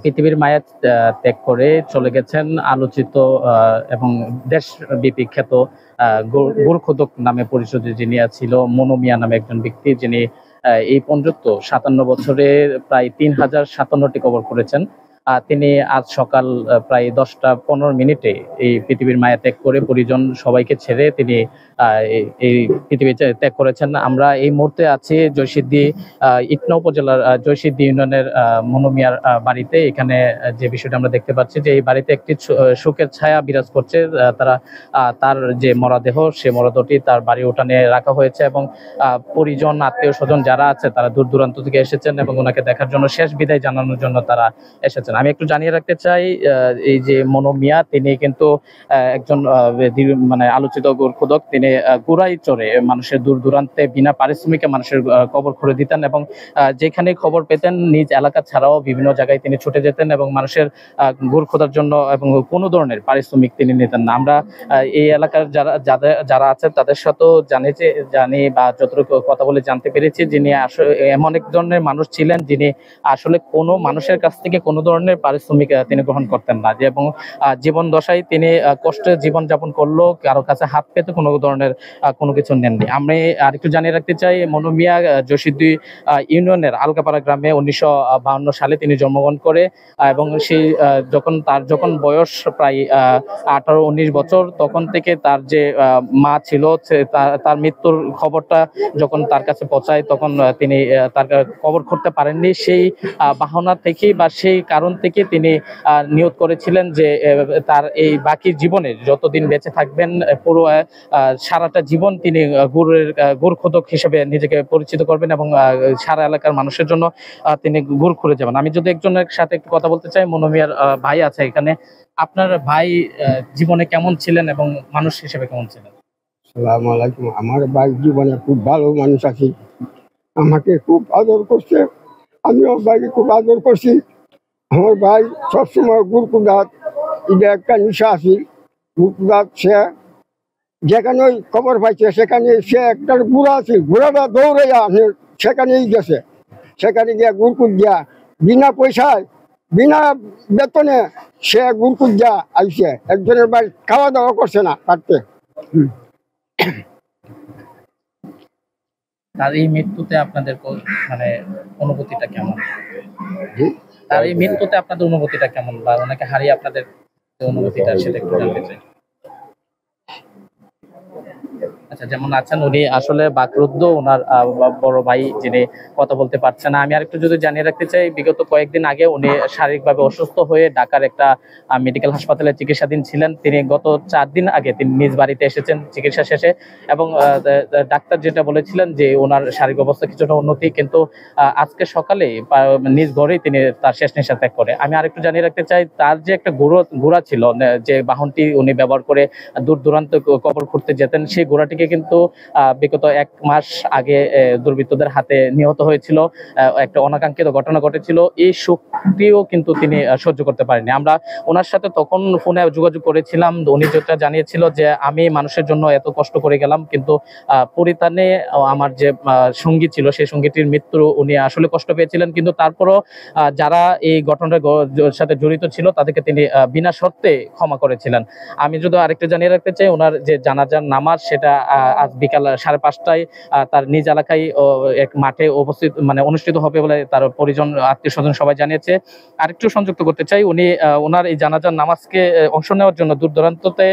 পৃথিবীর মায়া ত্যাগ করে চলে গেছেন আলোচিত এবং দেশব্যাপী খ্যাত গোরখোদক নামে পরিচিত যিনি ছিল মনো মিয়া নামে একজন ব্যক্তি, যিনি এই পর্যন্ত 57 বছরে প্রায় 3057টি কবর করেছেন। তিনি আজ সকাল প্রায় 10টা 15 মিনিটে এই পৃথিবীর মায়া ত্যাগ করে পরিজন সবাইকে ছেড়ে তিনি এই পৃথিবী ত্যাগ করেছেন। আমরা এই মুহূর্তে আছি জয়সিদ্ধি ইটনা উপজেলার জয়সিদ্ধি ইউনিয়নের মনো মিয়ার বাড়িতে। এখানে যে বিষয়টা আমরা দেখতে পাচ্ছি যে এই বাড়িতে একটি শোকের ছায়া বিরাজ করছে। তার যে মরদেহ, সে মরদেহটি তার বাড়ি উঠানে রাখা হয়েছে এবং পরিজন আত্মীয় স্বজন যারা আছে তারা দূর দূরান্ত থেকে এসেছেন এবং ওনাকে দেখার জন্য, শেষ বিদায় জানানোর জন্য তারা এসেছেন। আমি একটু জানিয়ে রাখতে চাই, এই যে মনো মিয়া তিনি কিন্তু একজন মানে আলোচিত গোরখোদক। তিনি গুড়াই চড়ে মানুষের দূর দূরান্তে বিনা পারিশ্রমিকে মানুষের কবর খুঁড়ে দিতেন এবং যেখানে খবর পেতেন নিজ এলাকা ছাড়াও বিভিন্ন জায়গায় তিনি ছুটে যেতেন এবং মানুষের গুড় খোঁড়ার জন্য এবং কোনো ধরনের পারিশ্রমিক তিনি নিতেন না। আমরা এই এলাকার যারা আছে তাদের সাথেও জানি বা যতটুকু কথা বলে জানতে পেরেছি, যিনি আসলে এমন এক ধরনের মানুষ ছিলেন যিনি আসলে কোনো মানুষের কাছ থেকে কোনো ধরনের পারিশ্রমিক তিনি গ্রহণ করতেন না, এবং জীবন দশায় তিনি কষ্টে জীবন যাপন করলো, কারো কাছে হাত পেতে কোনো ধরনের কোনো কিছু নেননি। আমি আরেকটু জানিয়ে রাখতে চাই, মনো মিয়া জয়সিদ্ধি ইউনিয়নের আলগাপাড়া গ্রামে 1952 সালে তিনি জন্মগ্রহণ করে এবং সেই যখন বয়স প্রায় 18-19 বছর, তখন থেকে তার যে মা ছিল তার মৃত্যুর খবরটা যখন তার কাছে পৌঁছায় তখন তিনি তার কবর করতে পারেননি। সেই বাহনা থেকে বা সেই কারণ থেকে তিনি নিয়ত করেছিলেন যে তার এই বাকি জীবনে যতদিন বেঁচে থাকবেন পুরো সারাটা জীবন তিনি গোরখোদক হিসেবে নিজেকে পরিচিত করবেন এবং সারা এলাকার মানুষের জন্য তিনি গুড় খুঁড়ে যাবেন। আমি যদি একজনের সাথে একটু কথা বলতে চাই, মনো মিয়ার ভাই আছে এখানে। আপনার ভাই জীবনে কেমন ছিলেন এবং মানুষ হিসেবে কেমন ছিলেন? আসসালামু আলাইকুম। আমার ভাই জীবনে খুব ভালো মানুষ আছে, আমাকে খুব আদর করছে, আমিও ভাইকে খুব আদর করছি। আমার ভাই সবসময় গুরকুদাত, এটা একটা নিশা আছে। গুরকুদাত সে যেখানে খবর পাইছে সেখানে সে একটা ঘোড়া আছে, ঘোড়াটা দৌড়াইয়া সেখানেই গেছে। সেখানে গিয়ে গুরকুদ দিয়া বিনা পয়সায় বিনা বেতনে সে গুরকুদ দিয়া আইছে। একজনের ভাই খাওয়া দাওয়া করছে না কাটতে। তার এই মৃত্যুতে আপনাদের মানে অনুভূতিটা কেমন? তার এই মৃত্যুতে আপনাদের অনুভূতিটা কেমন, বা ওনাকে হারিয়ে আপনাদের অনুভূতিটা সেটা একটু জানতে চাই। আচ্ছা, যেমন আছেন উনি আসলে বাকরুদ্ধ, ওনার বড় ভাই যিনি কথা বলতে পারছে না। আমি আরেকটু যদি জানিয়ে রাখতে চাই, বিগত কয়েকদিন আগে উনি শারীরিকভাবে অসুস্থ হয়ে ঢাকার একটা মেডিকেল হাসপাতালে চিকিৎসাধীন ছিলেন। তিনি গত 4 দিন আগে তিনি নিজ বাড়িতে এসেছেন চিকিৎসা শেষে এবং ডাক্তার যেটা বলেছিলেন যে ওনার শারীরিক অবস্থা কিছুটা উন্নতি, কিন্তু আজকে সকালে নিজ ঘরেই তিনি তার শেষ নিঃশ্বাস ত্যাগ করে। আমি আরেকটু জানিয়ে রাখতে চাই, তার যে একটা ঘোড়া ছিল, যে বাহনটি উনি ব্যবহার করে দূর দূরান্ত কবর খুঁড়তে যেতেন, সেই ঘোড়াটিকে কিন্তু বিগত 1 মাস আগে দুর্বৃত্তদের হাতে নিহত হয়েছিল। একটা অনাকাঙ্ক্ষিত ঘটনা ঘটেছিল। এই শোকটিও কিন্তু তিনি সহ্য করতে পারেনি। আমরা ওনার সাথে তখন ফোনে যোগাযোগ করেছিলাম, উনি যেটা জানিয়েছিল যে আমি মানুষের জন্য এত কষ্ট করে গেলাম, কিন্তু পরিত্রাণে আমার যে সঙ্গী ছিল সেই সঙ্গীটির মৃত্যু উনি আসলে কষ্ট পেয়েছিলেন, কিন্তু তারপরও যারা এই ঘটনার সাথে জড়িত ছিল তাদেরকে তিনি বিনা শর্তে ক্ষমা করেছিলেন। আমি যদি আরেকটা জানিয়ে রাখতে চাই, ওনার যে জানাজার নামাজ সেটা আজ বিকাল 5:30টায় তার নিজ এলাকায় এক মাঠে অনুষ্ঠিত হবে বলে তার পরিজন আত্মীয় স্বজন সবাই জানিয়েছে। আরেকটু সংযুক্ত করতে চাই, উনি ওনার এই জানাজার নামাজকে অংশ নেওয়ার জন্য দূর দূরান্ততে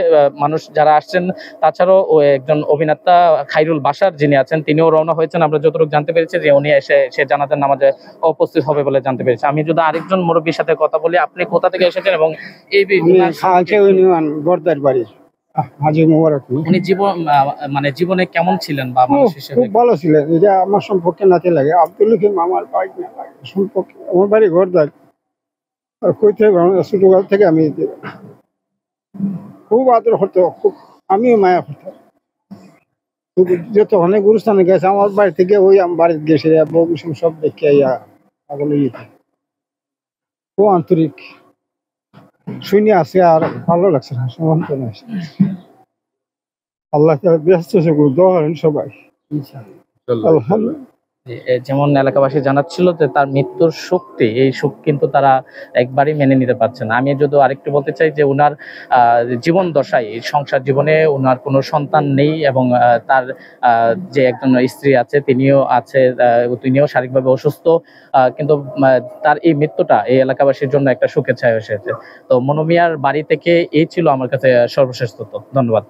মানুষ যারা আসছেন, তাছাড়াও একজন অভিনেতা খাইরুল বাশার যিনি আছেন তিনিও রওনা হয়েছেন। আমরা যতটুকু জানতে পেরেছি যে উনি এসে সে জানাজার নামাজে উপস্থিত হবে বলে জানতে পেরেছি। আমি যদি আরেকজন মুরব্বীর সাথে কথা বলি, আপনি কোথা থেকে এসেছেন এবং এই বাড়ি হাজী মোবারক। উনি জীবনে কেমন ছিলেন বা মানুষ হিসেবে? খুব ভালো ছিলেন। এটা আমার সম্পর্কে নাতে লাগে, আব্দুল হাকিম আমার ভাই সম্পর্কে। আমার বাড়ি গর্দার, আর কই থেকে ছোটকাল থেকে আমি খুব আদর হতো, খুব আমিও মায়া করতাম। যত অনেক গুরুস্থানে গেছে আমার বাড়ি থেকে, ওই আমার বাড়িতে গেছে বউ সব দেখে পাগল হয়ে যেত। ও আন্তরিক শুনে আছে, আর ভালো লাগছে না সমন্তনা। আল্লাহ ব্যস্ত দোয়া করেন সবাই। আলহামদুলিল্লাহ। যেমন এলাকাবাসী জানাচ্ছিল যে তার মৃত্যুর শোকটি, এই শোক কিন্তু তারা একবারই মেনে নিতে পারছে না। আমি যদি আরেকটু বলতে চাই যে উনার জীবন দশায়, সংসার জীবনে উনার কোনো সন্তান নেই, এবং তার যে একজন স্ত্রী আছে তিনিও শারীরিকভাবে অসুস্থ, কিন্তু তার এই মৃত্যুটা এই এলাকাবাসীর জন্য একটা শোকের ছায়া এসেছে। তো মনোমিয়ার বাড়ি থেকে এই ছিল আমার কাছে সর্বশেষ তথ্য। ধন্যবাদ।